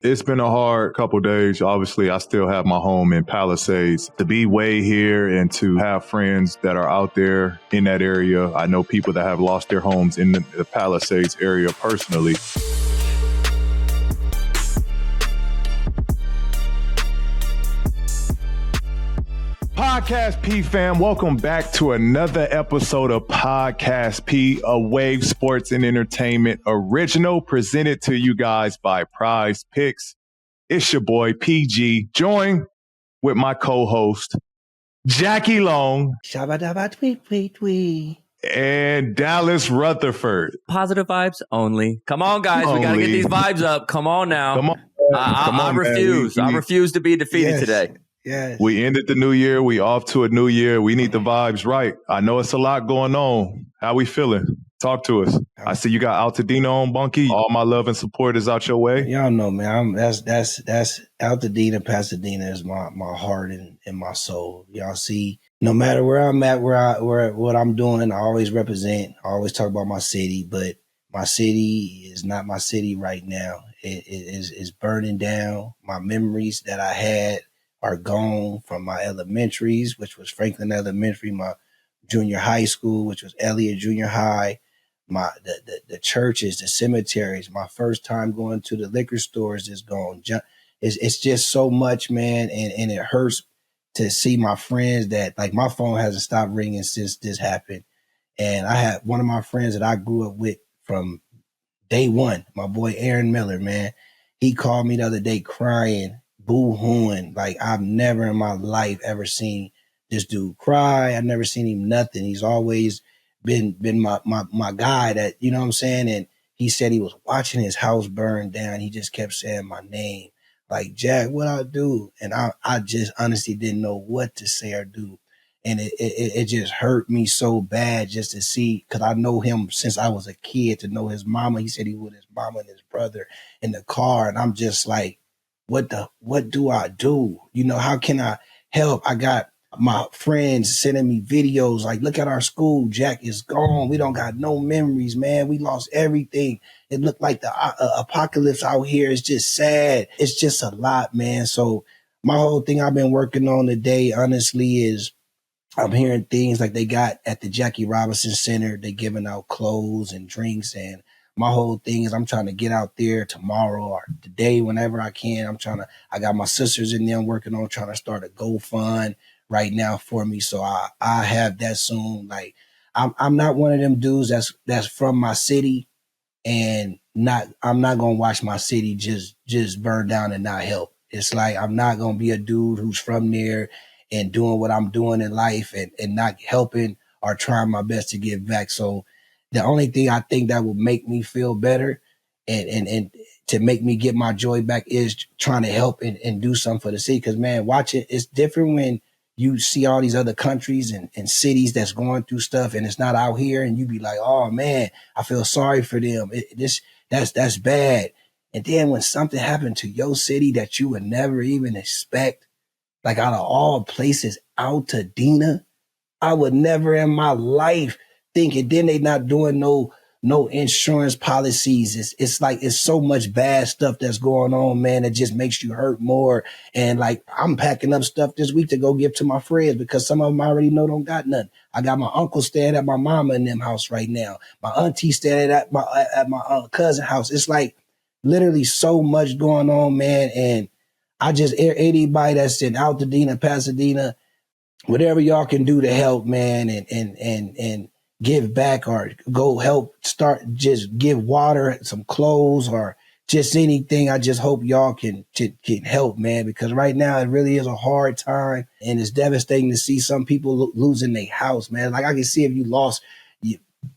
It's been a hard couple of days. Obviously, I still have my home in Palisades. To be way here and to have friends that are out there in that area. I know people that have lost their homes in the Palisades area personally. Podcast P fam, welcome back to another episode of Podcast P, a Wave Sports and Entertainment original presented to you guys by Prize Picks. It's your boy PG, joined with my co-host Jackie Long and Dallas Rutherford. Positive vibes only. Come on, guys. We got to get these vibes up. Come on now. Come on. I refuse. I refuse to be defeated today. Yes. We ended the new year. We off to a new year. We need the vibes right. I know it's a lot going on. How we feeling? Talk to us. I see you got Altadena on, Bunky. All my love and support is out your way. Y'all know, man. That's Altadena, Pasadena is my heart and my soul. Y'all see, no matter where I'm at, what I'm doing, I always represent. I always talk about my city, but my city is not my city right now. It is burning down. My memories that I had are gone from my elementaries, which was Franklin Elementary, my junior high school, which was Elliott Junior High, the churches, the cemeteries. My first time going to the liquor stores is gone. It's just so much, man, and it hurts to see my friends that, like, my phone hasn't stopped ringing since this happened. And I had one of my friends that I grew up with from day one, my boy Aaron Miller, man. He called me the other day crying, boo-hooing. Like, I've never in my life ever seen this dude cry. I've never seen him nothing. He's always been my guy that, you know what I'm saying? And he said he was watching his house burn down. He just kept saying my name. Like, Jack, what I do? And I just honestly didn't know what to say or do. And it just hurt me so bad just to see, because I know him since I was a kid, to know his mama. He said he was with his mama and his brother in the car. And I'm just like, what do I do? You know, how can I help? I got my friends sending me videos like, look at our school. Jack is gone. We don't got no memories, man. We lost everything. It looked like the apocalypse out here. It's just sad. It's just a lot, man. So my whole thing I've been working on today, honestly, is I'm hearing things like they got at the Jackie Robinson Center. They giving out clothes and drinks, and my whole thing is I'm trying to get out there tomorrow or today, whenever I can. I got my sisters in there I'm working on trying to start a GoFund right now for me. So I have that soon. Like, I'm not one of them dudes that's from my city, and I'm not going to watch my city just burn down and not help. It's like, I'm not going to be a dude who's from there and doing what I'm doing in life and not helping or trying my best to give back. So the only thing I think that will make me feel better and to make me get my joy back is trying to help and do something for the city. Because, man, watching, it's different when you see all these other countries and cities that's going through stuff and it's not out here, and you be like, oh, man, I feel sorry for them. That's bad. And then when something happened to your city that you would never even expect, like, out of all places, Altadena, I would never in my life think it. Then they not doing no insurance policies. It's like, it's so much bad stuff that's going on, man. It just makes you hurt more. And, like, I'm packing up stuff this week to go give to my friends because some of them I already know don't got nothing. I got my uncle staying at my mama and them house right now. My auntie staying at my cousin house. It's like literally so much going on, man. And I just, anybody that's in Altadena, Pasadena, whatever y'all can do to help, man, and give back or go help start, just give water, some clothes, or just anything. I just hope y'all can help, man, because right now it really is a hard time, and it's devastating to see some people losing their house, man. Like, I can see if you lost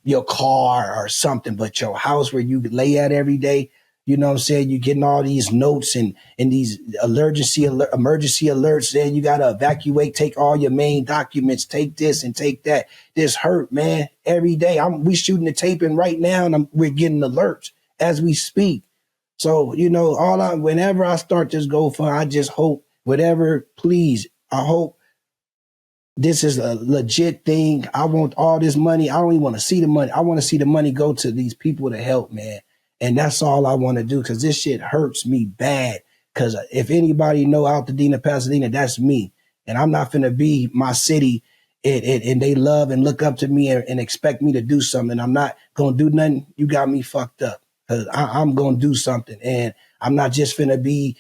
your car or something, but your house where you lay at every day, you know what I'm saying? You're getting all these notes and these emergency alerts. Then you got to evacuate, take all your main documents, take this and take that. This hurt, man. Every day we shooting the tape in right now, and we're getting alerts as we speak. So, you know, whenever I start this GoFund, I just hope please, I hope this is a legit thing. I want all this money. I don't even want to see the money. I want to see the money go to these people to help, man. And that's all I want to do, because this shit hurts me bad. Because if anybody know Altadena, Pasadena, that's me. And I'm not finna be my city and they love and look up to me and expect me to do something. I'm not going to do nothing. You got me fucked up. Because I'm going to do something. And I'm not just finna be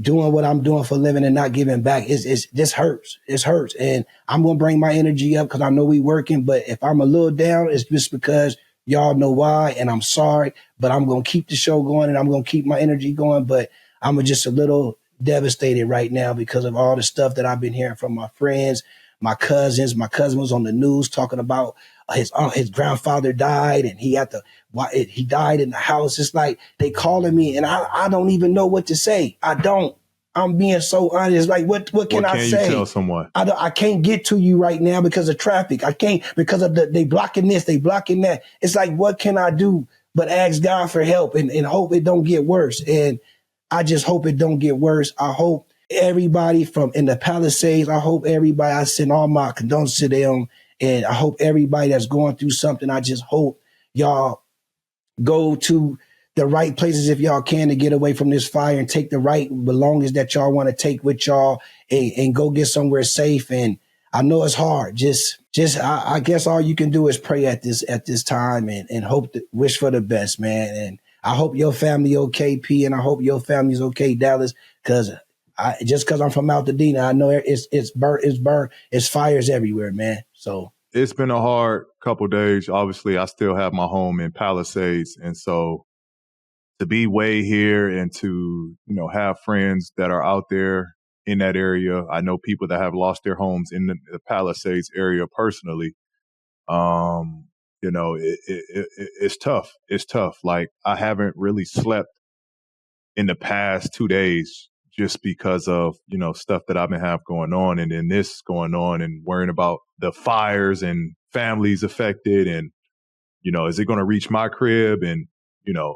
doing what I'm doing for a living and not giving back. This hurts. It hurts. And I'm going to bring my energy up because I know we working. But if I'm a little down, it's just because y'all know why. And I'm sorry. But I'm going to keep the show going and I'm going to keep my energy going. But I'm just a little devastated right now because of all the stuff that I've been hearing from my friends, my cousins. My cousin was on the news talking about his grandfather died and he died in the house. It's like they calling me and I don't even know what to say. I don't. I'm being so honest. Like, what can I say? You tell someone? I can't get to you right now because of traffic. I can't, because of they blocking this, they blocking that. It's like, what can I do but ask God for help and hope it don't get worse. And I just hope it don't get worse. I hope everybody from in the Palisades, I send all my condolences to them. And I hope everybody that's going through something, I just hope y'all go to the right places if y'all can to get away from this fire and take the right belongings that y'all want to take with y'all and go get somewhere safe. And I know it's hard. I guess all you can do is pray at this time and hope wish for the best, man. And I hope your family okay, P, and I hope your family's okay, Dallas, because I'm from Altadena, I know it's fires everywhere, man. So it's been a hard couple of days. Obviously, I still have my home in Palisades, and so to be way here and to have friends that are out there in that area. I know people that have lost their homes in the Palisades area personally. It's tough. It's tough. Like, I haven't really slept in the past 2 days just because of, stuff that I've been have going on and then this going on and worrying about the fires and families affected. And, is it going to reach my crib? And,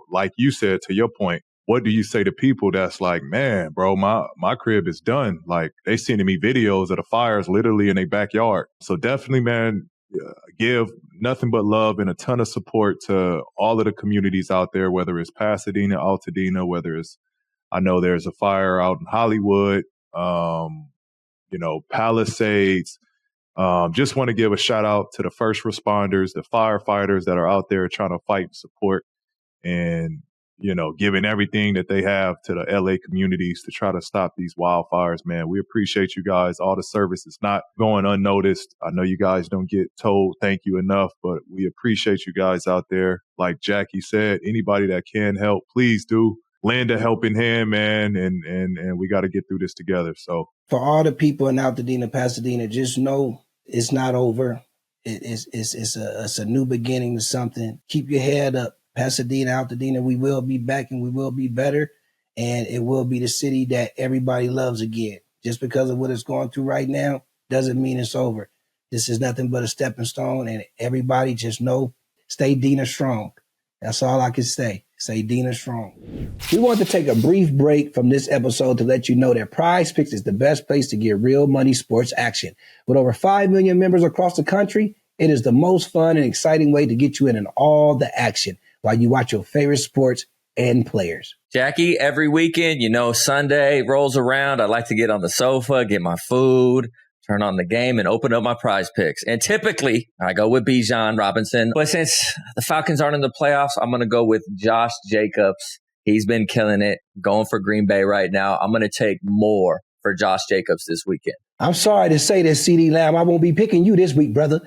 like you said, to your point, what do you say to people that's like, man, bro, my crib is done. Like, they sending me videos of the fires literally in their backyard. So definitely, man, give nothing but love and a ton of support to all of the communities out there, whether it's Pasadena, Altadena, whether it's, I know there's a fire out in Hollywood, Palisades. Just want to give a shout out to the first responders, the firefighters that are out there trying to fight and support and, giving everything that they have to the LA communities to try to stop these wildfires, man. We appreciate you guys. All the service is not going unnoticed. I know you guys don't get told thank you enough, but we appreciate you guys out there. Like Jackie said, anybody that can help, please do. Lend a helping hand, man, and we got to get through this together. So for all the people in Altadena, Pasadena, just know it's not over. It's a new beginning to something. Keep your head up. Pasadena, Altadena, we will be back and we will be better. And it will be the city that everybody loves again. Just because of what it's going through right now doesn't mean it's over. This is nothing but a stepping stone. And everybody just know, stay Dina strong. That's all I can say. Say Dina strong. We want to take a brief break from this episode to let you know that Prize Picks is the best place to get real money sports action. With over 5 million members across the country, it is the most fun and exciting way to get you in all the action while you watch your favorite sports and players. Jackie, every weekend, Sunday rolls around. I like to get on the sofa, get my food, turn on the game, and open up my Prize Picks. And typically, I go with Bijan Robinson. But since the Falcons aren't in the playoffs, I'm going to go with Josh Jacobs. He's been killing it, going for Green Bay right now. I'm going to take more for Josh Jacobs this weekend. I'm sorry to say this, CD Lamb. I won't be picking you this week, brother,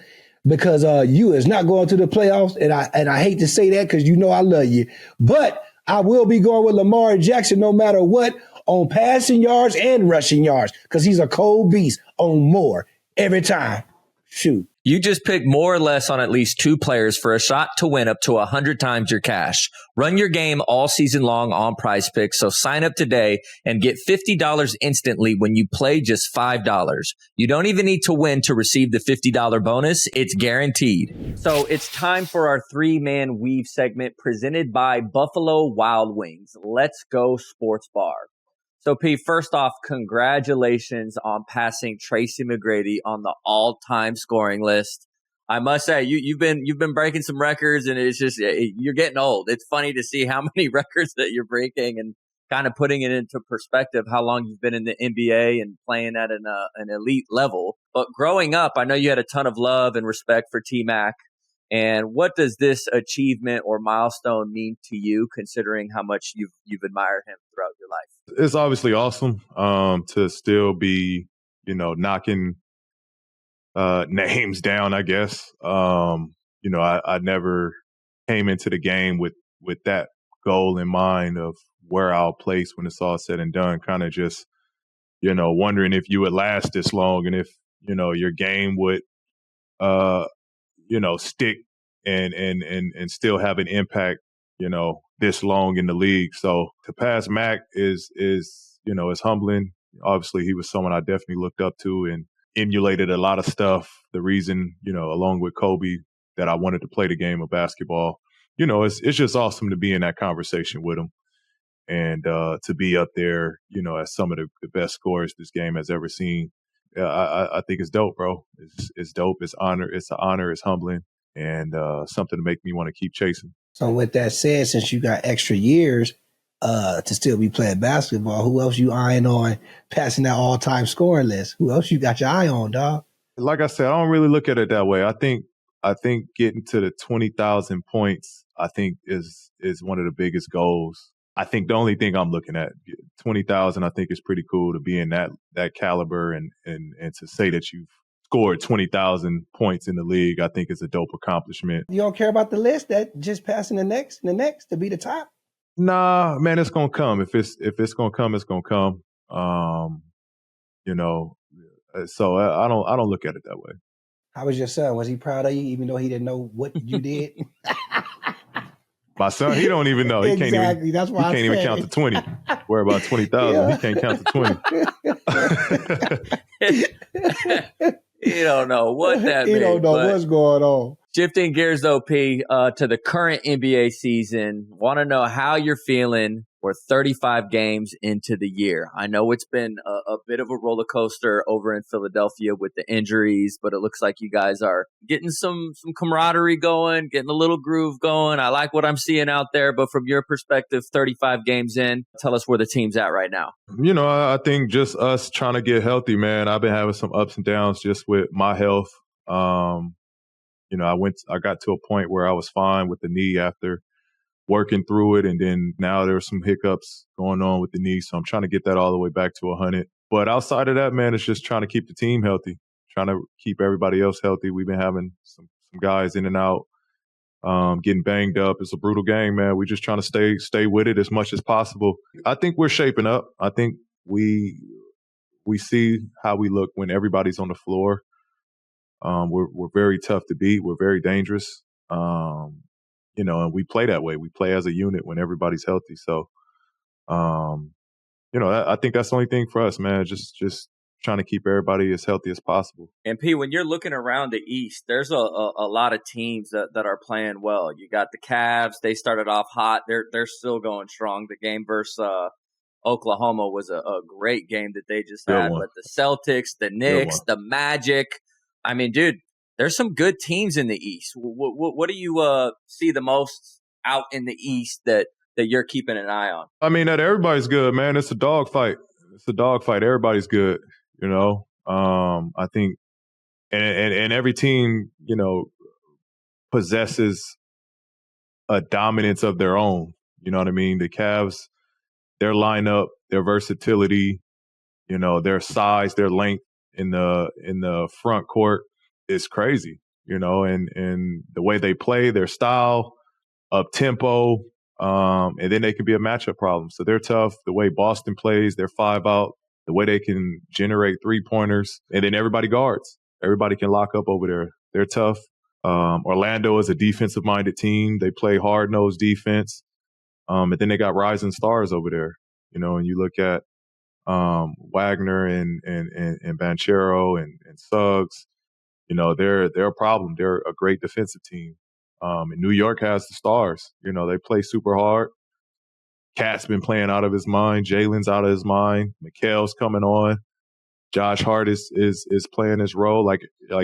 because you is not going to the playoffs. And I hate to say that because I love you. But I will be going with Lamar Jackson no matter what, on passing yards and rushing yards, because he's a cold beast on more every time. Shoot. You just pick more or less on at least 2 players for a shot to win up to 100 times your cash. Run your game all season long on Prize Picks, so sign up today and get $50 instantly when you play just $5. You don't even need to win to receive the $50 bonus. It's guaranteed. So it's time for our 3-man weave segment presented by Buffalo Wild Wings. Let's go Sports Bar. So, P, first off, congratulations on passing Tracy McGrady on the all-time scoring list. I must say, you've been breaking some records, and it's just you're getting old. It's funny to see how many records that you're breaking, and kind of putting it into perspective how long you've been in the NBA and playing at an elite level. But growing up, I know you had a ton of love and respect for T-Mac. And what does this achievement or milestone mean to you, considering how much you've admired him throughout your life? It's obviously awesome to still be, knocking names down, I guess. I never came into the game with that goal in mind of where I'll place when it's all said and done. Kind of just, wondering if you would last this long and if, your game would, stick and still have an impact, this long in the league. So to pass Mac is humbling. Obviously, he was someone I definitely looked up to and emulated a lot of stuff. The reason, along with Kobe, that I wanted to play the game of basketball. It's just awesome to be in that conversation with him and to be up there, as some of the best scorers this game has ever seen. I think it's dope, bro. It's dope. It's honor. It's an honor. It's humbling and something to make me want to keep chasing. So with that said, since you got extra years to still be playing basketball, who else you eyeing on passing that all-time scoring list? Who else you got your eye on, dog? Like I said, I don't really look at it that way. I think getting to the 20,000 points, I think is one of the biggest goals. I think the only thing I'm looking at, 20,000, I think is pretty cool to be in that caliber and to say that you've scored 20,000 points in the league, I think is a dope accomplishment. You don't care about the list that just passing the next to be the top? Nah, man, it's gonna come. If it's gonna come, it's gonna come. So I don't look at it that way. How was your son? Was he proud of you, even though he didn't know what you did? My son, he don't even know. He exactly. Can't even. That's why he can't even count to 20. Worry about 20,000. Yeah. He can't count to 20. You don't know what that means. You don't know what's going on. Shifting gears, though, P, to the current NBA season, want to know how you're feeling. We're 35 games into the year. I know it's been a bit of a roller coaster over in Philadelphia with the injuries, but it looks like you guys are getting some camaraderie going, getting a little groove going. I like what I'm seeing out there, but from your perspective, 35 games in, tell us where the team's at right now. I think just us trying to get healthy, man. I've been having some ups and downs just with my health. I got to a point where I was fine with the knee after working through it. And then now there's some hiccups going on with the knee. So I'm trying to get that all the way back to 100. But outside of that, man, it's just trying to keep the team healthy, trying to keep everybody else healthy. We've been having some guys in and out, getting banged up. It's a brutal game, man. We're just trying to stay with it as much as possible. I think we're shaping up. I think we see how we look when everybody's on the floor. We're very tough to beat. We're very dangerous. And we play that way. We play as a unit when everybody's healthy. So, I think that's the only thing for us, man. Just trying to keep everybody as healthy as possible. And P, when you're looking around the East, there's a lot of teams that are playing well. You got the Cavs. They started off hot. They're still going strong. The game versus Oklahoma was a great game that they just had. But the Celtics, the Knicks, the Magic. I mean, dude, there's some good teams in the East. What do you see the most out in the East that you're keeping an eye on? I mean, that everybody's good, man. It's a dogfight. Everybody's good, I think, and every team, possesses a dominance of their own. You know what I mean? The Cavs, their lineup, their versatility, their size, their length in the front court is crazy, and the way they play, their style, up tempo, and then they can be a matchup problem. So they're tough. The way Boston plays, they're 5-out, the way they can generate 3-pointers, and then everybody guards. Everybody can lock up over there. They're tough. Orlando is a defensive-minded team. They play hard-nosed defense. And then they got rising stars over there, and you look at Wagner and Banchero and Suggs. They're a problem. They're a great defensive team. And New York has the stars. They play super hard. Cat's been playing out of his mind. Jalen's out of his mind. Mikal's coming on. Josh Hart is playing his role. Like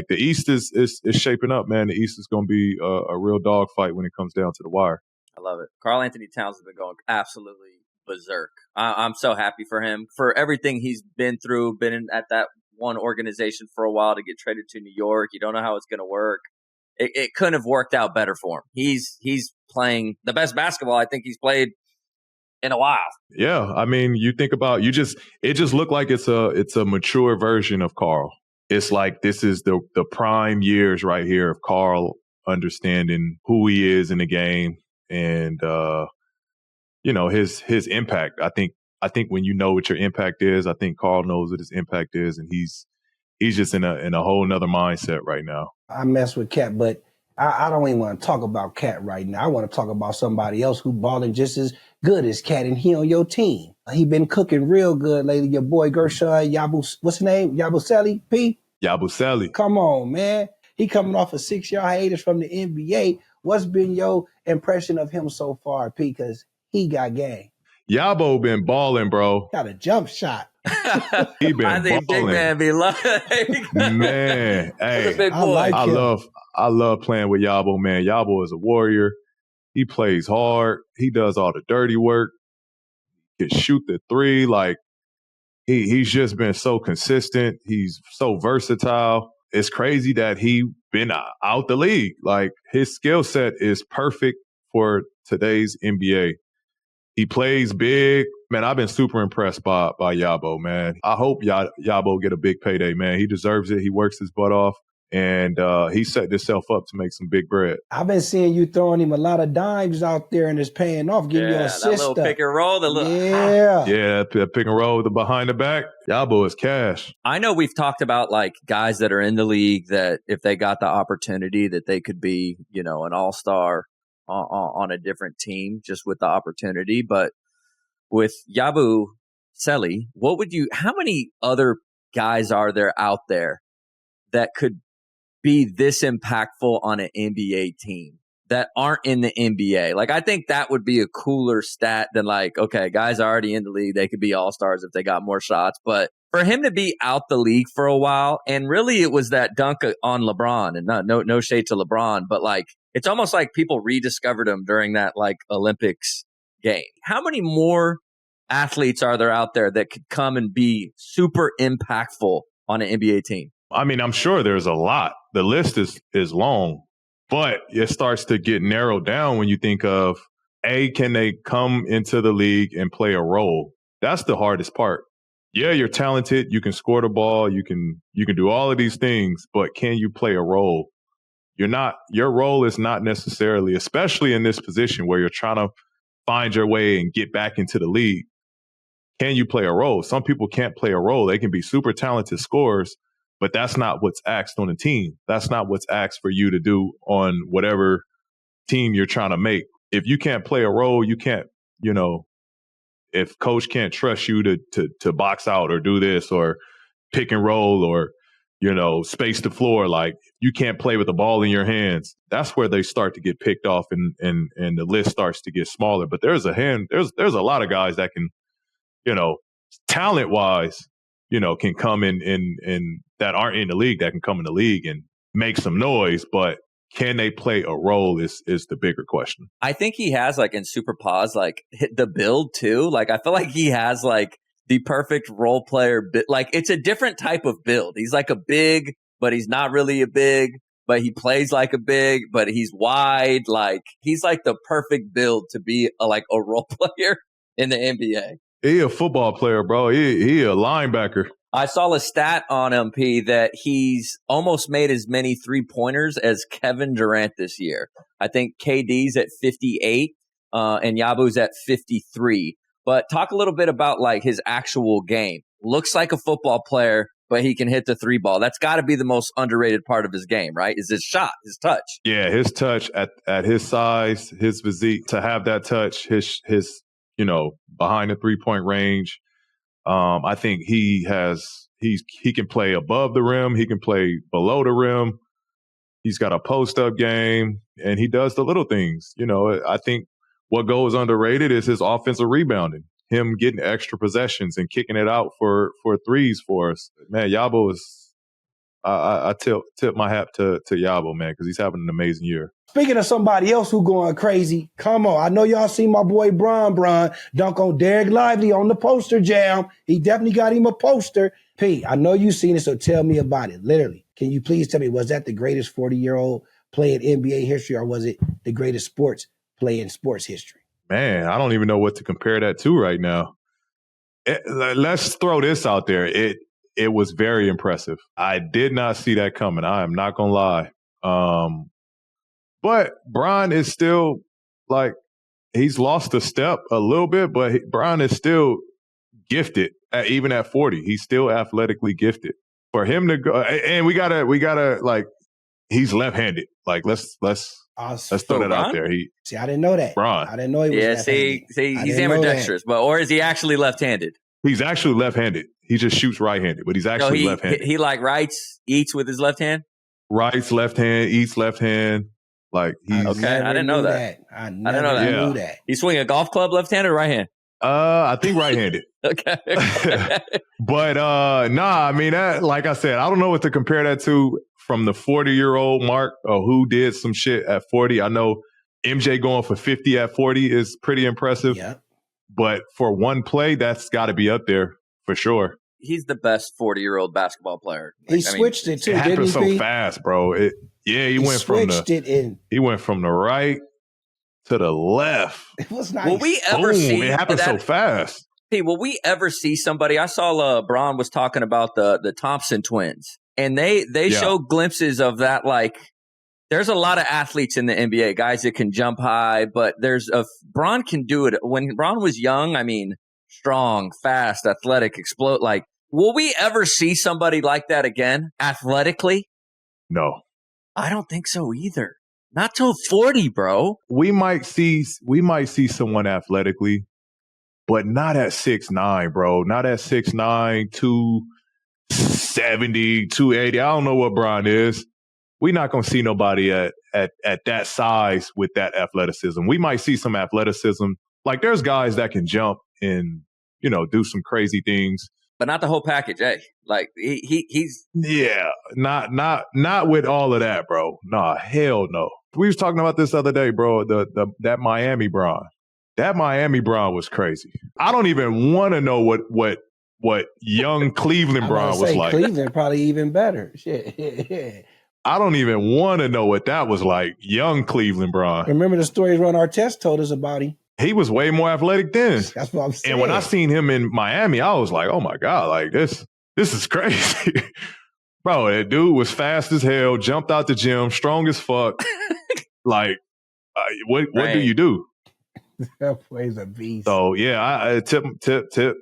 the East is shaping up, man. The East is going to be a real dogfight when it comes down to the wire. I love it. Karl Anthony Towns has been going absolutely berserk. I'm so happy for him, for everything he's been through, at that one organization for a while to get traded to New York. You don't know how it's going to work. It couldn't have worked out better for him. He's playing the best basketball I think he's played in a while. Yeah, I mean, you think about it just looked like it's a mature version of Karl. It's like this is the prime years right here of Karl understanding who he is in the game and his impact. I think when you know what your impact is, I think Karl knows what his impact is, and he's just in a whole nother mindset right now. I mess with Cat, but I don't even want to talk about Cat right now. I want to talk about somebody else who balling just as good as Cat, and he on your team. He been cooking real good lately. Your boy Guerschon, what's his name? Yabusele, P? Yabusele. Come on, man. He coming off a 6-year hiatus from the NBA. What's been your impression of him so far, P? Because he got game. Yabo been balling, bro. Got a jump shot. He been I think balling. Big Man be like, man. Hey, big boy. I love playing with Yabo, man. Yabo is a warrior. He plays hard. He does all the dirty work. He can shoot the three. Like he's just been so consistent. He's so versatile. It's crazy that he been out the league. Like his skill set is perfect for today's NBA. He plays big. Man, I've been super impressed by Yabo, man. I hope Yabo get a big payday, man. He deserves it. He works his butt off, and he set himself up to make some big bread. I've been seeing you throwing him a lot of dimes out there, and it's paying off, giving you assists. That little pick and roll. Yeah, pick and roll, the behind the back. Yabo is cash. I know we've talked about like guys that are in the league that if they got the opportunity that they could be, an all-star on a different team just with the opportunity. But with Yabusele, how many other guys are there out there that could be this impactful on an NBA team that aren't in the NBA? Like, I think that would be a cooler stat than like, okay, guys are already in the league. They could be all-stars if they got more shots. But for him to be out the league for a while, and really it was that dunk on LeBron, and no shade to LeBron, but like, it's almost like people rediscovered him during that like Olympics game. How many more athletes are there out there that could come and be super impactful on an NBA team? I mean, I'm sure there's a lot. The list is long, but it starts to get narrowed down when you think of, can they come into the league and play a role? That's the hardest part. Yeah, you're talented. You can score the ball. You can do all of these things, but can you play a role? Your role is not necessarily, especially in this position where you're trying to find your way and get back into the league. Can you play a role? Some people can't play a role. They can be super talented scorers, but that's not what's asked on a team. That's not what's asked for you to do on whatever team you're trying to make. If you can't play a role, you can't, if coach can't trust you to box out or do this or pick and roll or, space the floor, like you can't play with the ball in your hands. That's where they start to get picked off and the list starts to get smaller. But there's a lot of guys that can, talent wise, can come in that aren't in the league that can come in the league and make some noise, but can they play a role is the bigger question. I think he has like in Super Pause, like hit the build too. Like I feel like he has like the perfect role player. Like it's a different type of build. He's like a big, but he's not really a big, but he plays like a big, but he's wide. Like he's like the perfect build to be a role player in the NBA. He a football player, bro. He a linebacker. I saw a stat on him, P, that he's almost made as many 3-pointers as Kevin Durant this year. I think KD's at 58 and Yabu's at 53. But talk a little bit about like his actual game. Looks like a football player, but he can hit the 3 ball. That's got to be the most underrated part of his game, right? Is his shot, his touch. Yeah, his touch at his size, his physique, to have that touch, his behind the 3-point range. I think he can play above the rim. He can play below the rim. He's got a post-up game, and he does the little things. I think what goes underrated is his offensive rebounding. him getting extra possessions and kicking it out for threes for us. Man, Yabo is. I tip my hat to Yabo, man, because he's having an amazing year. Speaking of somebody else who going crazy, come on. I know y'all seen my boy Bron dunk on Derrick Lively on the poster jam. He definitely got him a poster. P, I know you seen it, so tell me about it. Literally, can you please tell me, was that the greatest 40-year-old play in NBA history, or was it the greatest play in sports history? Man, I don't even know what to compare that to right now. Let's throw this out there. It was very impressive. I did not see that coming. I am not going to lie. But Bron is still, like, he's lost a step a little bit, but Bron is still gifted, even at 40. He's still athletically gifted. For him to go, and we gotta like, he's left-handed. Like, let's throw that out there. See, I didn't know that. Bron. I didn't know he was left-handed. See, he's ambidextrous, or is he actually left-handed? He's actually left-handed. He just shoots right-handed, but he's actually left-handed. He like eats with his left hand? Writes left hand, eats left hand. Like, he's... Okay, I didn't know that. I knew that. You swing a golf club left-handed or right-handed? I think right-handed. Okay. But, I mean, that, like I said, I don't know what to compare that to from the 40-year-old mark or who did some shit at 40. I know MJ going for 50 at 40 is pretty impressive. Yeah. But for one play, that's got to be up there for sure. He's the best 40-year-old basketball player. He switched it too, it happened so fast, bro. He went from the right to the left. It was nice. Will we ever see it happened so fast? Hey, will we ever see somebody? I saw LeBron was talking about the Thompson twins, and they show glimpses of that. Like, there's a lot of athletes in the NBA, guys that can jump high, but Bron can do it. When Bron was young, I mean, strong, fast, athletic, explode. Like, will we ever see somebody like that again, athletically? No. I don't think so either. Not till 40, bro. We might see someone athletically, but not at 6'9", bro. Not at 6'9", 270, 280. I don't know what Bron is. We're not going to see nobody at that size with that athleticism. We might see some athleticism. Like, there's guys that can jump and, do some crazy things. But not the whole package, eh? Like, he's... Yeah, not with all of that, bro. Nah, hell no. We was talking about this the other day, bro, that Miami Bron. That Miami Bron was crazy. I don't even want to know what young Cleveland Bron was like. Cleveland probably even better. Shit. I don't even want to know what that was like, young Cleveland Bron. Remember the stories Ron Artest told us about him? He was way more athletic then. That's what I'm saying. And when I seen him in Miami, I was like, oh my God, like this is crazy. Bro, that dude was fast as hell, jumped out the gym, strong as fuck. Like, what do you do? That boy's a beast. So yeah, I tip the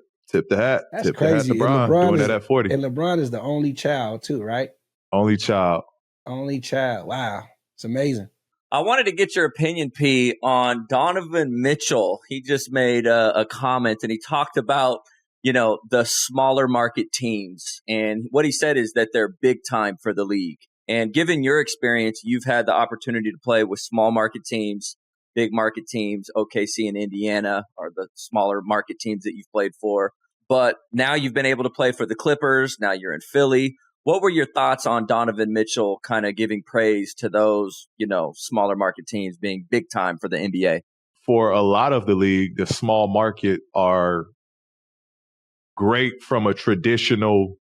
hat. That's tip crazy. The hat to LeBron doing that at 40. And LeBron is the only child too, right? Only child. Wow. It's amazing. I wanted to get your opinion, P, on Donovan Mitchell. He just made a comment and he talked about, the smaller market teams. And what he said is that they're big time for the league. And given your experience, you've had the opportunity to play with small market teams, big market teams. OKC and Indiana are the smaller market teams that you've played for. But now you've been able to play for the Clippers. Now you're in Philly. What were your thoughts on Donovan Mitchell kind of giving praise to those, smaller market teams being big time for the NBA? For a lot of the league, the small market are great from a traditional,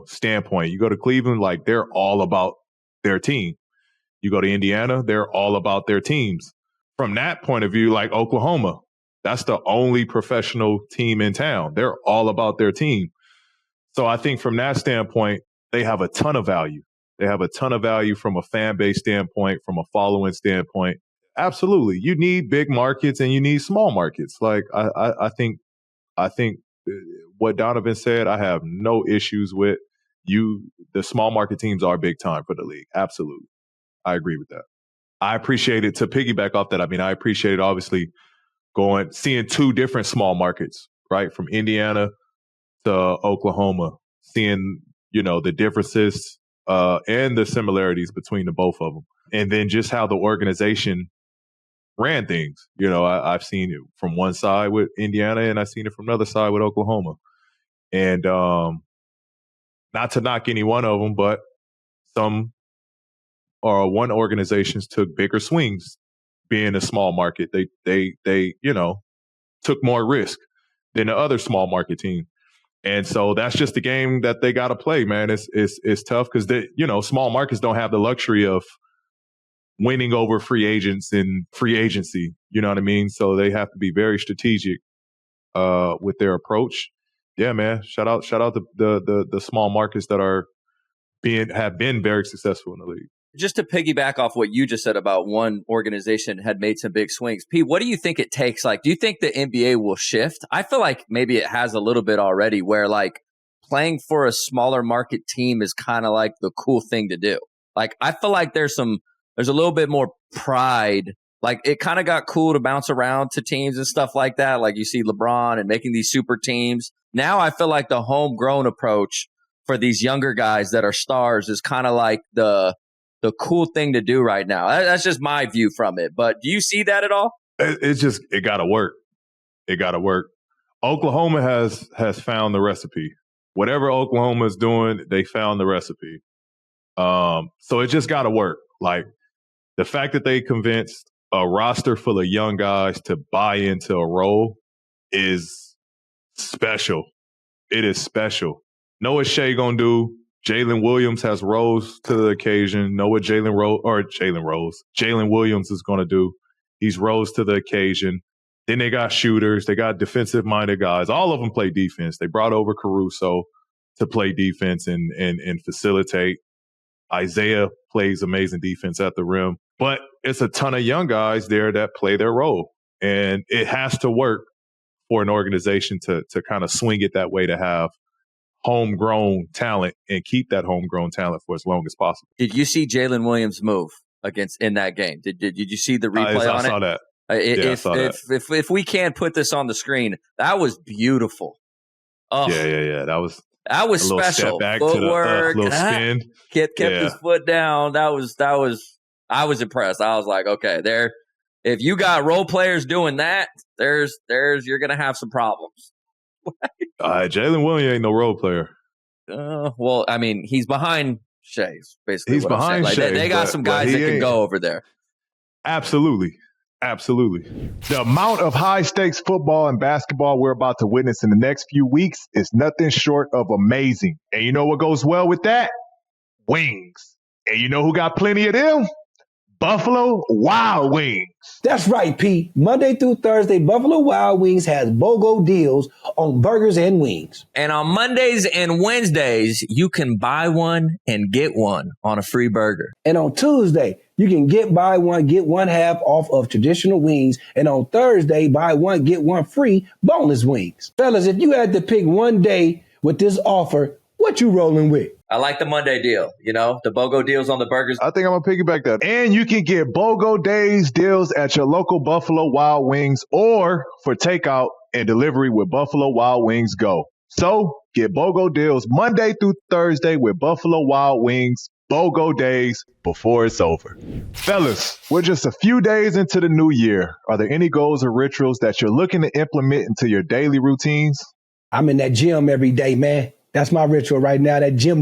standpoint. You go to Cleveland, like, they're all about their team. You go to Indiana, they're all about their teams. From that point of view, like Oklahoma, that's the only professional team in town. They're all about their team. So I think from that standpoint, they have a ton of value. They have a ton of value from a fan base standpoint, from a following standpoint. Absolutely. You need big markets and you need small markets. Like, I think what Donovan said, I have no issues with. The small market teams are big time for the league. Absolutely. I agree with that. I appreciate it. To piggyback off that, I mean, I appreciate it, obviously, seeing two different small markets, right? From Indiana to Oklahoma, seeing, the differences and the similarities between the both of them. And then just how the organization ran things. You know, I've seen it from one side with Indiana, and I've seen it from another side with Oklahoma. And not to knock any one of them, but some or one organizations took bigger swings. Being a small market, they took more risk than the other small market team. And so that's just the game that they got to play, man. It's tough because small markets don't have the luxury of winning over free agents in free agency. You know what I mean? So they have to be very strategic with their approach. Yeah, man. Shout out the small markets that have been very successful in the league. Just to piggyback off what you just said about one organization had made some big swings. Pete, what do you think it takes? Like, do you think the NBA will shift? I feel like maybe it has a little bit already where like playing for a smaller market team is kind of like the cool thing to do. Like, I feel like there's a little bit more pride. Like, it kind of got cool to bounce around to teams and stuff like that. Like, you see LeBron and making these super teams. Now I feel like the homegrown approach for these younger guys that are stars is kind of like the cool thing to do right now. That's just my view from it. But do you see that at all? It got to work. It got to work. Oklahoma has found the recipe. Whatever Oklahoma is doing, they found the recipe. So it just got to work. Like, the fact that they convinced a roster full of young guys to buy into a role is special. It is special. Know what Shea gonna do? Jalen Williams has rose to the occasion. Know what Jalen Williams is going to do. He's rose to the occasion. Then they got shooters. They got defensive-minded guys. All of them play defense. They brought over Caruso to play defense and facilitate. Isaiah plays amazing defense at the rim. But it's a ton of young guys there that play their role. And it has to work for an organization to kind of swing it that way, to have homegrown talent and keep that homegrown talent for as long as possible. Did you see Jalen Williams move in that game? Did you see the replay on it? I saw that. I saw that. If we can't put this on the screen, that was beautiful. Oh, yeah. That was a special. Step back footwork, to the little spin. Kept his foot down. That was. I was impressed. I was like, okay, there. If you got role players doing that, you're gonna have some problems. Jalen Williams ain't no role player. Well, I mean, he's behind Shea. Basically, he's behind like, Shea. They got some guys that can go over there. Absolutely. The amount of high-stakes football and basketball we're about to witness in the next few weeks is nothing short of amazing. And you know what goes well with that? Wings. And you know who got plenty of them? Buffalo Wild Wings. That's right, Pete. Monday through Thursday, Buffalo Wild Wings has BOGO deals on burgers and wings. And on Mondays and Wednesdays, you can buy one and get one on a free burger. And on Tuesday, you can buy one, get one half off of traditional wings. And on Thursday, buy one, get one free boneless wings. Fellas, if you had to pick one day with this offer, what you rolling with? I like the Monday deal, the BOGO deals on the burgers. I think I'm going to piggyback that. And you can get BOGO Days deals at your local Buffalo Wild Wings or for takeout and delivery with Buffalo Wild Wings Go. So get BOGO deals Monday through Thursday with Buffalo Wild Wings, BOGO Days before it's over. Fellas, we're just a few days into the new year. Are there any goals or rituals that you're looking to implement into your daily routines? I'm in that gym every day, man. That's my ritual right now, that gym.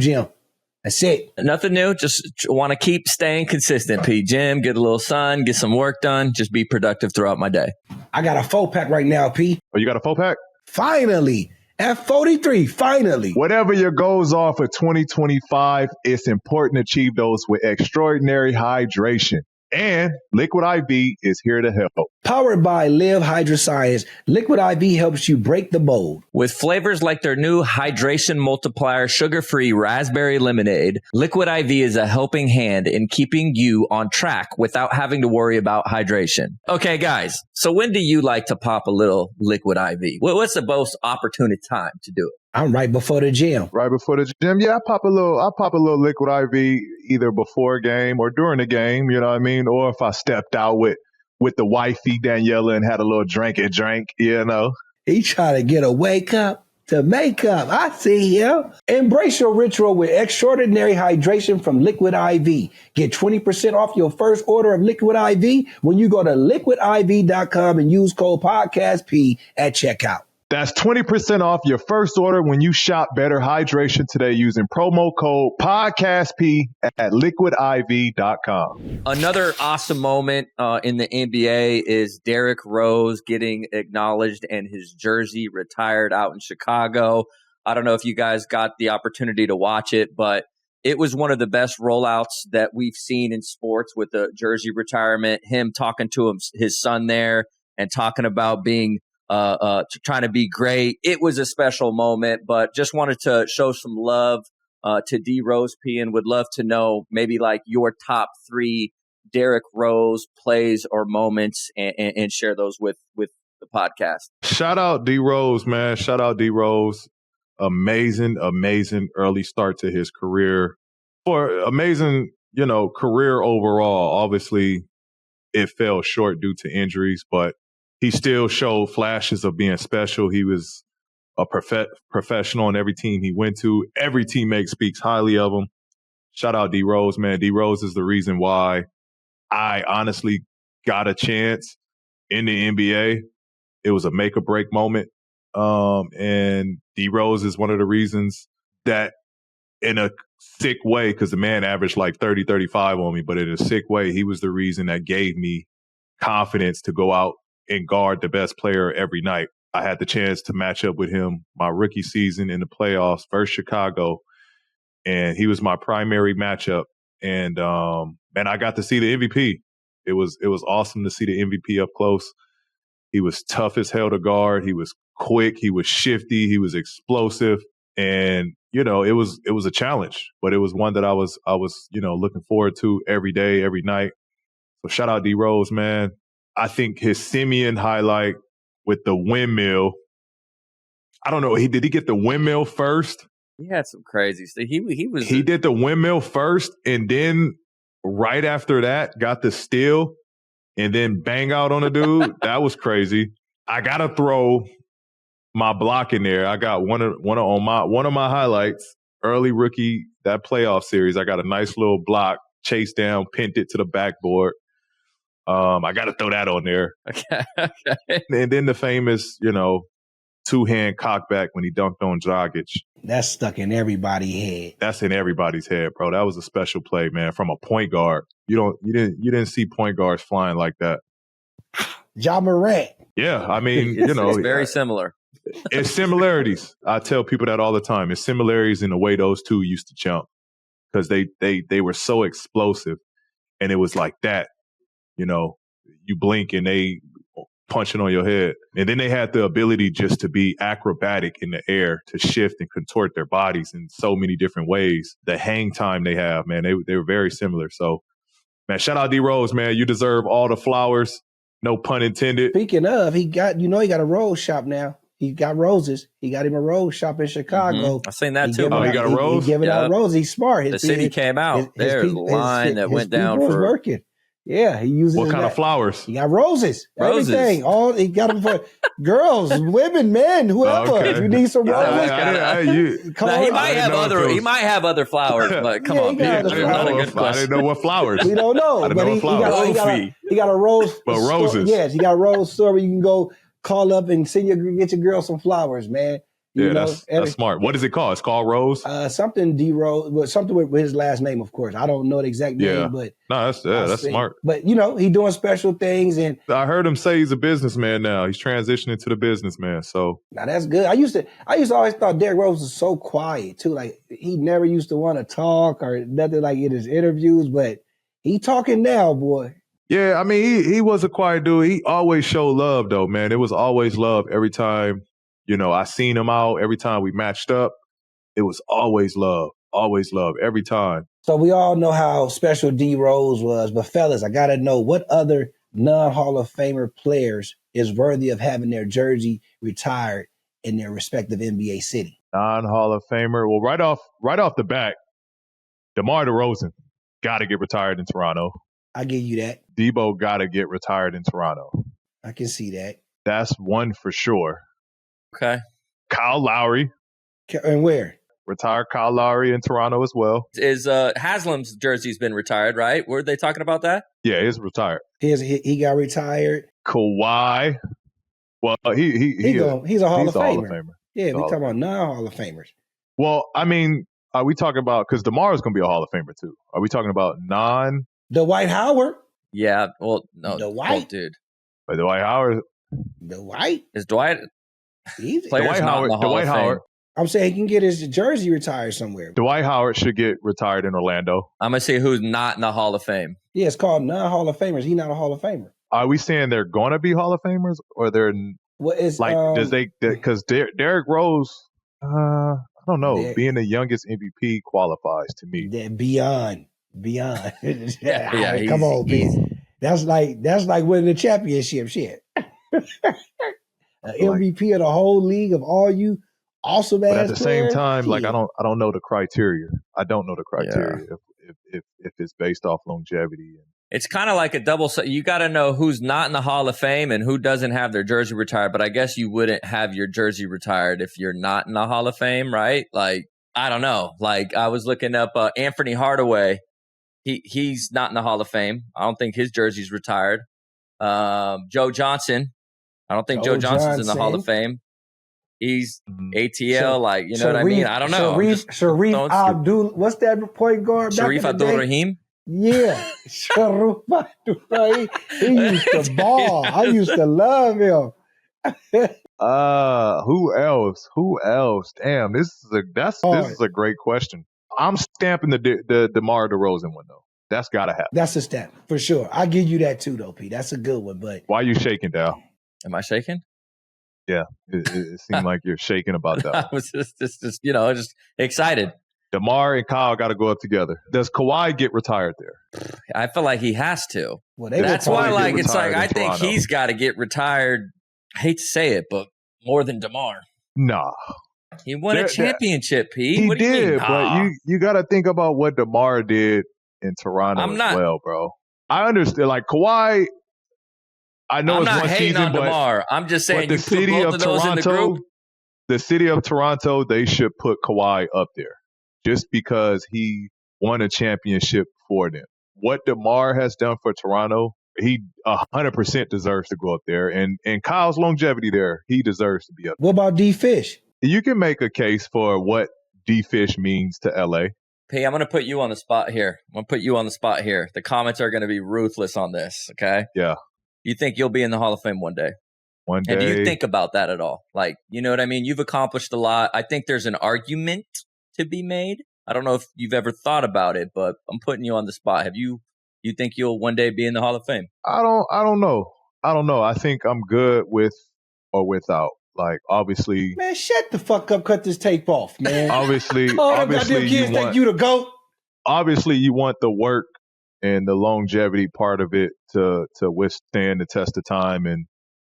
That's it. Nothing new. Just want to keep staying consistent, Pete. Gym, get a little sun, get some work done. Just be productive throughout my day. I got a 4-pack right now, Pete. Oh, you got a 4-pack? Finally. At 43, finally. Whatever your goals are for 2025, it's important to achieve those with extraordinary hydration. And Liquid IV is here to help. Powered by Live Hydroscience, Liquid IV helps you break the mold. With flavors like their new Hydration Multiplier sugar-free raspberry lemonade, Liquid IV is a helping hand in keeping you on track without having to worry about hydration. Okay, guys, so when do you like to pop a little Liquid IV? What's the most opportune time to do it? I'm right before the gym. Right before the gym. Yeah, I pop a little Liquid IV either before a game or during the game, you know what I mean? Or if I stepped out with the wifey Daniela and had a little drink, He trying to get a wake up. to makeup. I see you. Embrace your ritual with extraordinary hydration from Liquid IV. Get 20% off your first order of Liquid IV when you go to liquidiv.com and use code PODCASTP at checkout. That's 20% off your first order when you shop Better Hydration today using promo code PODCASTP at liquidiv.com. Another awesome moment in the NBA is Derrick Rose getting acknowledged and his jersey retired out in Chicago. I don't know if you guys got the opportunity to watch it, but it was one of the best rollouts that we've seen in sports with the jersey retirement. Him talking to his son there and talking about being trying to be great. It was a special moment, but just wanted to show some love to D Rose P, and would love to know maybe like your top 3 Derrick Rose plays or moments and share those with the podcast. Shout out D Rose, man. Shout out D Rose. Amazing early start to his career. For amazing, career overall. Obviously, it fell short due to injuries, but he still showed flashes of being special. He was a professional on every team he went to. Every teammate speaks highly of him. Shout out D Rose, man. D Rose is the reason why I honestly got a chance in the NBA. It was a make or break moment. And D Rose is one of the reasons that, in a sick way, because the man averaged like 30, 35 on me, but in a sick way, he was the reason that gave me confidence to go out and guard the best player every night. I had the chance to match up with him my rookie season in the playoffs versus Chicago, and he was my primary matchup. And I got to see the MVP. It was awesome to see the MVP up close. He was tough as hell to guard. He was quick. He was shifty. He was explosive, and it was a challenge, but it was one that I was looking forward to every day, every night. So shout out D Rose, man. I think his Simeon highlight with the windmill. I don't know. Did he get the windmill first? He had some crazy stuff. He did the windmill first, and then right after that got the steal, and then bang out on a dude. That was crazy. I gotta throw my block in there. I got one of my highlights. Early rookie, that playoff series. I got a nice little block, chased down, pinned it to the backboard. I got to throw that on there. Okay. And then the famous, two-hand cockback when he dunked on Dragic. That's stuck in everybody's head. That's in everybody's head, bro. That was a special play, man, from a point guard. You didn't see point guards flying like that. Ja Morant. Yeah, I mean, it's very similar. It's similarities. I tell people that all the time. It's similarities in the way those two used to jump, because they were so explosive, and it was like that. You blink and they punching on your head. And then they had the ability just to be acrobatic in the air, to shift and contort their bodies in so many different ways. The hang time they have, man, they were very similar. So, man, shout out D Rose, man. You deserve all the flowers. No pun intended. Speaking of, he got a rose shop now. He got roses. He got him a rose shop in Chicago. I've seen that too. He got a rose? He giving out roses. He's smart. The city came out. There's a line that went down for working. Yeah, he uses what kind of flowers? He got roses. Everything. He got them for girls, women, men, whoever. Okay. If you need some roses, he might have other flowers, but come on, I didn't know what flowers. We don't know. I didn't know what flowers. He got a rose. But roses. Yes, he got a rose store where you can go call up and get your girl some flowers, man. That's smart. What is it called? It's called Rose? Something D Rose, something with his last name, of course. I don't know the exact name, but no, that's smart. But he's doing special things, and I heard him say he's a businessman now. He's transitioning to the businessman. So now that's good. I used to always thought Derrick Rose was so quiet too. Like he never used to want to talk or nothing like in his interviews, but he talking now, boy. Yeah, I mean he was a quiet dude. He always showed love though, man. It was always love every time. I seen him out every time we matched up. It was always love every time. So we all know how special D Rose was, but fellas, I got to know what other non-Hall of Famer players is worthy of having their jersey retired in their respective NBA city. Non-Hall of Famer. Well, right off the bat, DeMar DeRozan got to get retired in Toronto. I give you that. Debo got to get retired in Toronto. I can see that. That's one for sure. Okay. Kyle Lowry. And where? Retired Kyle Lowry in Toronto as well. Is Haslam's jersey's been retired, right? Were they talking about that? Yeah, he's retired. He got retired. Kawhi. Well, he's a Hall of Famer. Yeah, we talking about non-Hall of Famers. Well, I mean, are we talking about, because DeMar's going to be a Hall of Famer too. Are we talking about Dwight Howard? Yeah, well, no. Dwight? Dude. But Dwight Howard. Dwight? Is Dwight? Dwight Howard. I'm saying he can get his jersey retired somewhere. Dwight Howard should get retired in Orlando. I'm going to say who's not in the Hall of Fame. Yeah, it's called non-Hall of Famers. He's not a Hall of Famer. Are we saying they're going to be Hall of Famers, or they're because Derrick Rose, I don't know, being the youngest MVP qualifies to me. Beyond. Come on, B. That's like winning the championship shit. MVP of the whole league of all you awesome ass. But at the players, same time, I don't know the criteria. I don't know the criteria if it's based off longevity. It's kind of like a double. You got to know who's not in the Hall of Fame and who doesn't have their jersey retired. But I guess you wouldn't have your jersey retired if you're not in the Hall of Fame, right? Like, I don't know. Like, I was looking up Anthony Hardaway. He's not in the Hall of Fame. I don't think his jersey's retired. Joe Johnson. I don't think Joe Johnson's in the Hall of Fame. He's ATL, what I mean? I don't know. Sharif Abdul, what's that point guard? Sharif Abdul-Rahim? Yeah. Sharif Abdul-Rahim. He used to ball. I used to love him. Who else? Damn, this is a great question. I'm stamping the DeMar DeRozan one though. That's gotta happen. That's a stamp for sure. I give you that too though, Pete. That's a good one. But why are you shaking, Dal? Am I shaking? Yeah, it seemed like you're shaking about that. I was just excited. DeMar and Kyle got to go up together. Does Kawhi get retired there? I feel like he has to. Well, that's why, I think he's got to get retired. I hate to say it, but more than DeMar. Nah. He won a championship, Pete. He what do did, you mean, but you got to think about what DeMar did in Toronto well, bro. I understand. Like Kawhi, I know it's one season, but DeMar. I'm just saying the city of Toronto, the city of Toronto, they should put Kawhi up there just because he won a championship for them. What DeMar has done for Toronto, he 100% deserves to go up there. And Kyle's longevity there, he deserves to be up there. What about D-Fish? You can make a case for what D-Fish means to LA. P, I'm going to put you on the spot here. The comments are going to be ruthless on this, okay? Yeah. You think you'll be in the Hall of Fame one day? One day. And do you think about that at all? Like, you know what I mean? You've accomplished a lot. I think there's an argument to be made. I don't know if you've ever thought about it, but I'm putting you on the spot. You think you'll one day be in the Hall of Fame? I don't know. I think I'm good with or without. Like, obviously, man, shut the fuck up. Cut this tape off, man. Obviously, kids think you the GOAT. Obviously, you want the work and the longevity part of it to withstand the test of time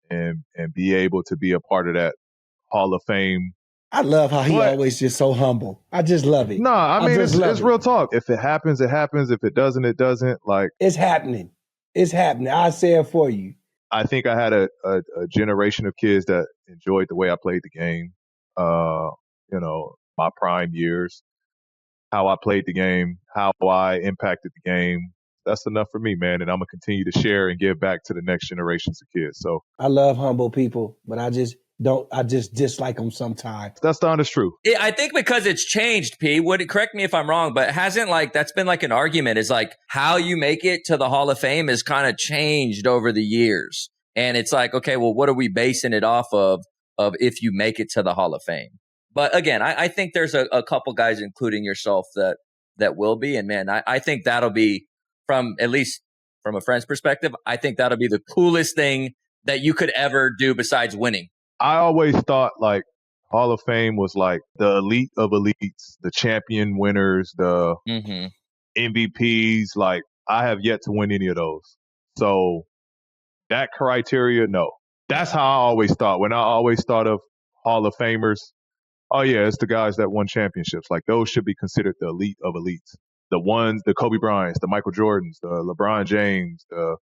and be able to be a part of that Hall of Fame. I love how he always just so humble. I just love it. No, I mean it's real talk. If it happens, it happens. If it doesn't, it doesn't. Like, it's happening. I say it for you. I think I had a generation of kids that enjoyed the way I played the game. My prime years, how I played the game, how I impacted the game. That's enough for me, man. And I'm going to continue to share and give back to the next generations of kids. So I love humble people, but I just dislike them sometimes. That's the honest truth. I think because it's changed, P. Correct me if I'm wrong, but hasn't that's been like an argument is like how you make it to the Hall of Fame is kind of changed over the years. And it's like, okay, well, what are we basing it off of if you make it to the Hall of Fame? But again, I think there's a couple guys, including yourself, that will be. And man, I think that'll be, at least from a friend's perspective, I think that'll be the coolest thing that you could ever do besides winning. I always thought like Hall of Fame was like the elite of elites, the champion winners, the MVPs. Like, I have yet to win any of those. So that criteria, no. That's how I always thought. When I always thought of Hall of Famers, oh yeah, it's the guys that won championships. Like, those should be considered the elite of elites. The ones, the Kobe Bryants, the Michael Jordans, the LeBron James, the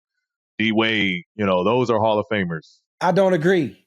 D Wade, those are Hall of Famers. I don't agree.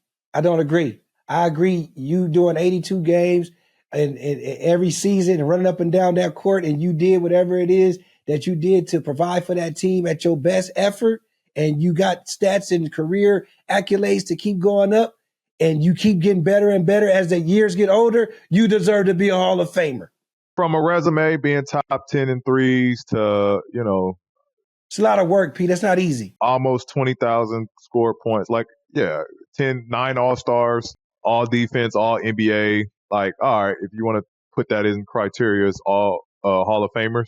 I agree. You doing 82 games and every season and running up and down that court, and you did whatever it is that you did to provide for that team at your best effort, and you got stats and career accolades to keep going up, and you keep getting better and better as the years get older, you deserve to be a Hall of Famer. From a resume being top 10 in threes to, it's a lot of work, Pete. That's not easy. Almost 20,000 score points. Like, yeah, 9 All-Stars, all defense, all NBA. Like, all right, if you want to put that in criteria as all Hall of Famers,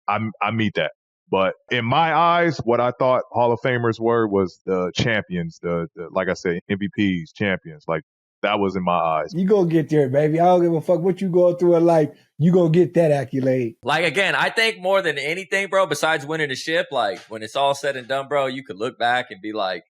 I meet that. But in my eyes, what I thought Hall of Famers were was the champions, the like I said, MVPs, champions. Like, that was in my eyes. You gonna get there, baby. I don't give a fuck what you going through in life. You gonna get that accolade. Like, again, I think more than anything, bro, besides winning the ship, like, when it's all said and done, bro, you could look back and be like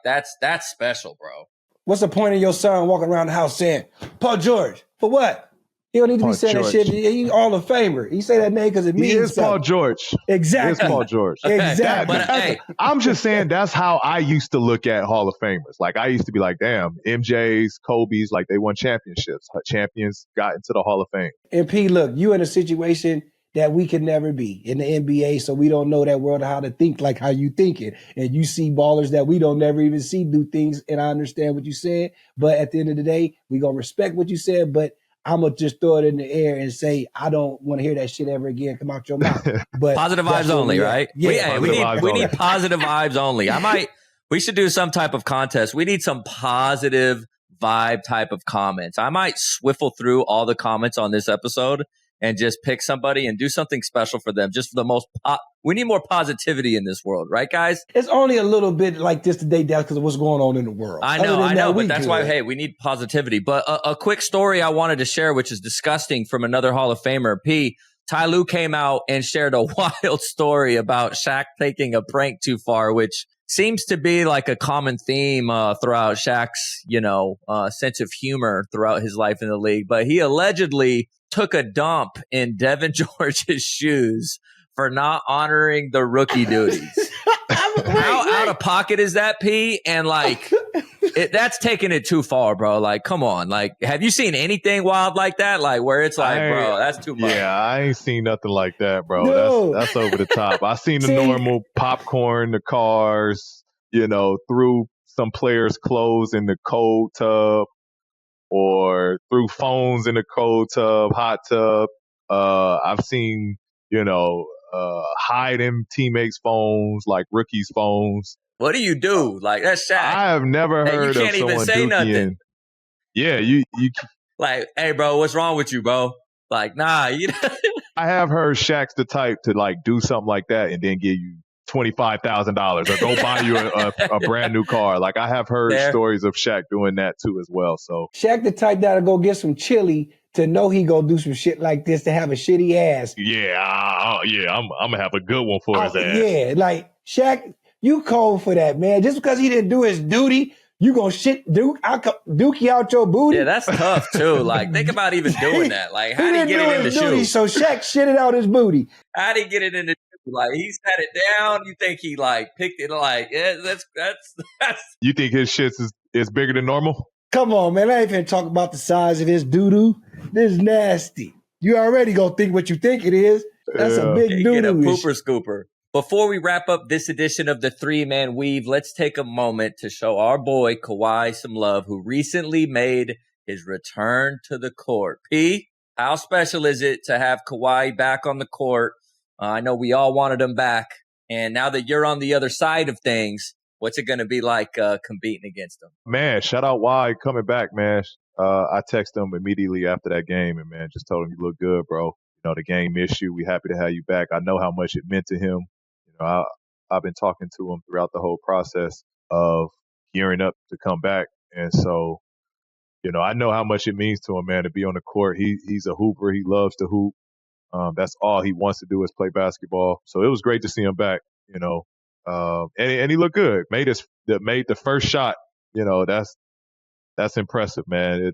that's special, bro. What's the point of your son walking around the house saying, Paul George, for what? He don't need to be saying that shit. He's Hall of Famer. He say that name because it means He is something. Paul George. Exactly. He is Paul George. Exactly. But, hey, I'm just saying that's how I used to look at Hall of Famers. Like, I used to be like, damn, MJ's, Kobe's, like, they won championships. Champions got into the Hall of Fame. And P, look, you in a situation that we could never be in the NBA, so we don't know that world of how to think like how you thinking. And you see ballers that we don't never even see do things, and I understand what you said, but at the end of the day, we gonna respect what you said, but I'm going to just throw it in the air and say, I don't want to hear that shit ever again come out your mouth. But positive vibes only, right? Yeah. We need positive vibes only. We should do some type of contest. We need some positive vibe type of comments. I might swivel through all the comments on this episode and just pick somebody and do something special for them. Just for the most, we need more positivity in this world, right, guys? It's only a little bit like this today, Dad, because of what's going on in the world. I know, but that's why, hey, we need positivity. But a quick story I wanted to share, which is disgusting, from another Hall of Famer, P. Ty Lue came out and shared a wild story about Shaq taking a prank too far, which seems to be like a common theme throughout Shaq's, sense of humor throughout his life in the league. But he allegedly took a dump in Devin George's shoes for not honoring the rookie duties. How out of pocket is that, P? And like, that's taking it too far, bro. Like, come on. Like, have you seen anything wild like that? Like, where it's like, bro, that's too much. Yeah, I ain't seen nothing like that, bro. No. That's over the top. I seen the normal popcorn, the cars, threw some players' clothes in the cold tub, or threw phones in the cold tub, hot tub. I've seen, hiding teammates' phones, like rookies' phones. What do you do? Like, that's Shaq. I have never heard you can't of someone even say nothing. Yeah, you like, hey, bro, what's wrong with you, bro? Like, nah, I have heard Shaq's the type to like do something like that and then give you $25,000 or go buy you a brand new car. Like, I have heard stories of Shaq doing that too as well. So Shaq the type that'll go get some chili to know he gonna do some shit like this to have a shitty ass. Yeah, I'm gonna have a good one for his ass. Yeah, like Shaq, you cold for that, man. Just because he didn't do his duty, you gonna dookie out your booty. Yeah, that's tough too. Like, think about even doing that. Like, how did he get it in the shoes? So Shaq shitted out his booty. How did he get it in the shoes? Like, he sat it down. You think he like picked it? Like, yeah, that's. You think his shit is bigger than normal? Come on, man. I ain't finna talk about the size of this doo-doo. This is nasty. You already gonna think what you think it is. That's a big doo-doo. Get a pooper scooper. Before we wrap up this edition of the 3-Man Weave, let's take a moment to show our boy Kawhi some love, who recently made his return to the court. P, how special is it to have Kawhi back on the court? I know we all wanted him back. And now that you're on the other side of things, what's it going to be like competing against him? Man, shout out Y coming back, man. I texted him immediately after that game and, man, just told him you look good, bro. The game missed you. We happy to have you back. I know how much it meant to him. I've been talking to him throughout the whole process of gearing up to come back. And so, I know how much it means to him, man, to be on the court. He's a hooper. He loves to hoop. That's all he wants to do is play basketball. So it was great to see him back, and he looked good. Made the first shot. That's impressive, man.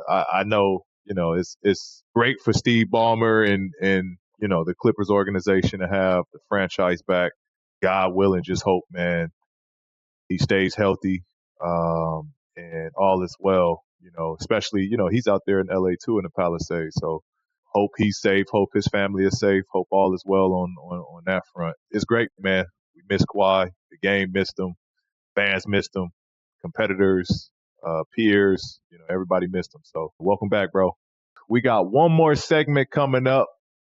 I know, it's great for Steve Ballmer and the Clippers organization to have the franchise back. God willing, just hope, man, he stays healthy. and all is well. Especially, he's out there in LA too in the Palisades. So hope he's safe. Hope his family is safe. Hope all is well on that front. It's great, man. We miss Kawhi. The game missed him. Fans missed him. Competitors, peers, everybody missed him. So welcome back, bro. We got one more segment coming up.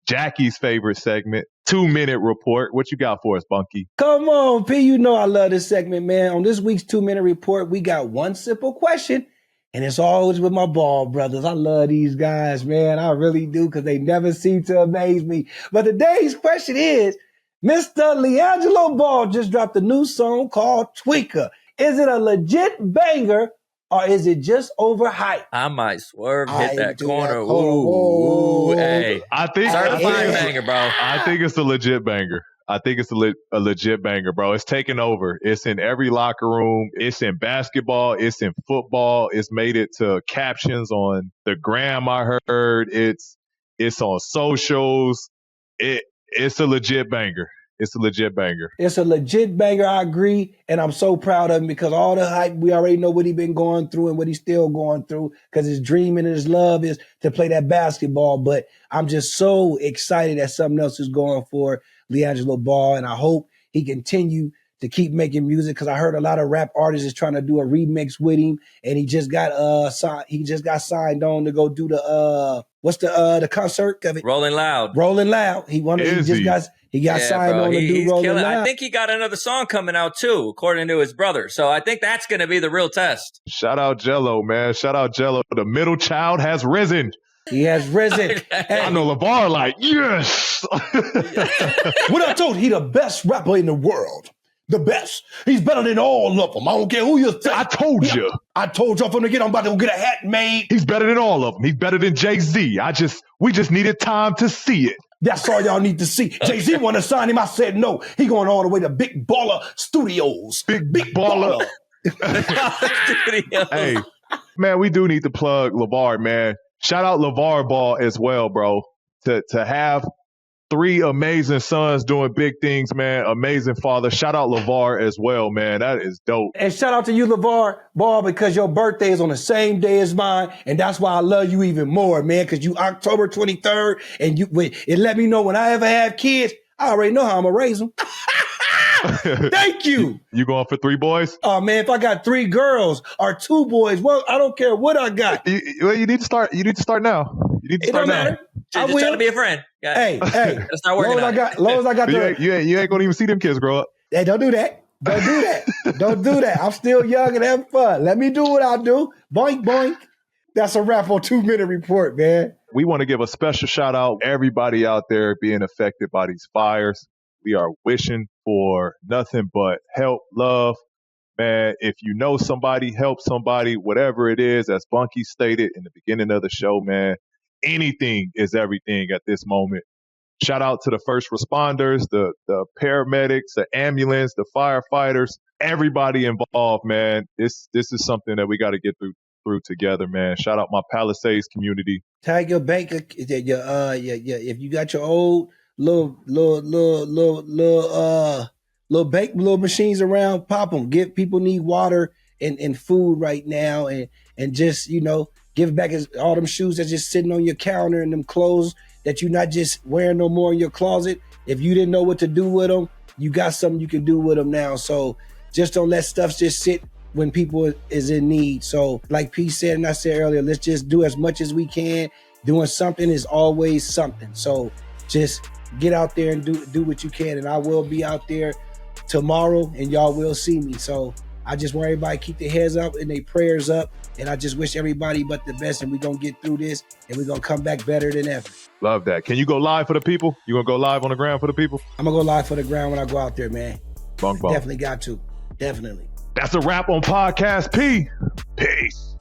Jackie's favorite segment, 2-minute report. What you got for us, Bunky? Come on, P. You know I love this segment, man. On this week's 2-minute report, we got one simple question, and it's always with my ball brothers. I love these guys, man. I really do, because they never seem to amaze me. But today's question is, Mr. LiAngelo Ball just dropped a new song called Tweaker. Is it a legit banger, or is it just overhyped? I might swerve, hit that corner. Ooh, hey. I think certified banger, bro. I think it's a legit banger. I think it's a legit banger, bro. It's taken over. It's in every locker room. It's in basketball. It's in football. It's made it to captions on the gram, I heard. It's on socials. It's a legit banger. It's a legit banger. It's a legit banger, I agree. And I'm so proud of him, because all the hype, we already know what he's been going through and what he's still going through, because his dream and his love is to play that basketball. But I'm just so excited that something else is going for LiAngelo Ball. And I hope he continue to keep making music, because I heard a lot of rap artists is trying to do a remix with him. And he just got signed on to go do the concert of it? Rolling Loud. Rolling Loud. He got signed on to do Rolling Loud. I think he got another song coming out too, according to his brother. So I think that's going to be the real test. Shout out Gelo, man. Shout out Gelo. The middle child has risen. He has risen. Hey. I know LeVar like, yes. What I told you, he the best rapper in the world. The best. He's better than all of them. I don't care who you think. I told you. I told you I'm about to go get a hat made. He's better than all of them. He's better than Jay-Z. We just needed time to see it. That's all y'all need to see. Jay-Z wanted to sign him. I said no. He going all the way to Big Baller Studios. Big Baller. Hey, man, we do need to plug LeVar, man. Shout out LeVar Ball as well, bro. To have 3 amazing sons doing big things, man. Amazing father. Shout out LeVar as well, man. That is dope. And shout out to you, LeVar Ball, because your birthday is on the same day as mine. And that's why I love you even more, man, because you October 23rd. And it let me know when I ever have kids, I already know how I'm going to raise them. Thank you. You going for 3 boys? Oh, man, if I got 3 girls or 2 boys, well, I don't care what I got. You need to start. You need to start now. It don't matter. Just trying to be a friend. Yeah. Hey. Let's start working on it. Long as I got you ain't going to even see them kids grow up. Hey, don't do that. Don't do that. I'm still young and having fun. Let me do what I do. Boink, boink. That's a wrap on 2-minute report, man. We want to give a special shout out to everybody out there being affected by these fires. We are wishing for nothing but help, love. Man, if you know somebody, help somebody, whatever it is, as Bunky stated in the beginning of the show, man, anything is everything at this moment. Shout out to the first responders, the paramedics, the ambulance, the firefighters, everybody involved, man. This is something that we got to get through together, man. Shout out my Palisades community. Tag your bank, if you got your old little machines around, pop them. People need water and food right now, and just, give back all them shoes that's just sitting on your counter and them clothes that you're not just wearing no more in your closet. If you didn't know what to do with them, you got something you can do with them now. So just don't let stuff just sit when people is in need. So like P said and I said earlier, let's just do as much as we can. Doing something is always something. So just get out there and do what you can. And I will be out there tomorrow and y'all will see me. So I just want everybody to keep their heads up and their prayers up. And I just wish everybody but the best. And we're going to get through this and we're going to come back better than ever. Love that. Can you go live for the people? You going to go live on the ground for the people? I'm going to go live for the ground when I go out there, man. Bunk. Definitely got to. Definitely. That's a wrap on Podcast P. Peace.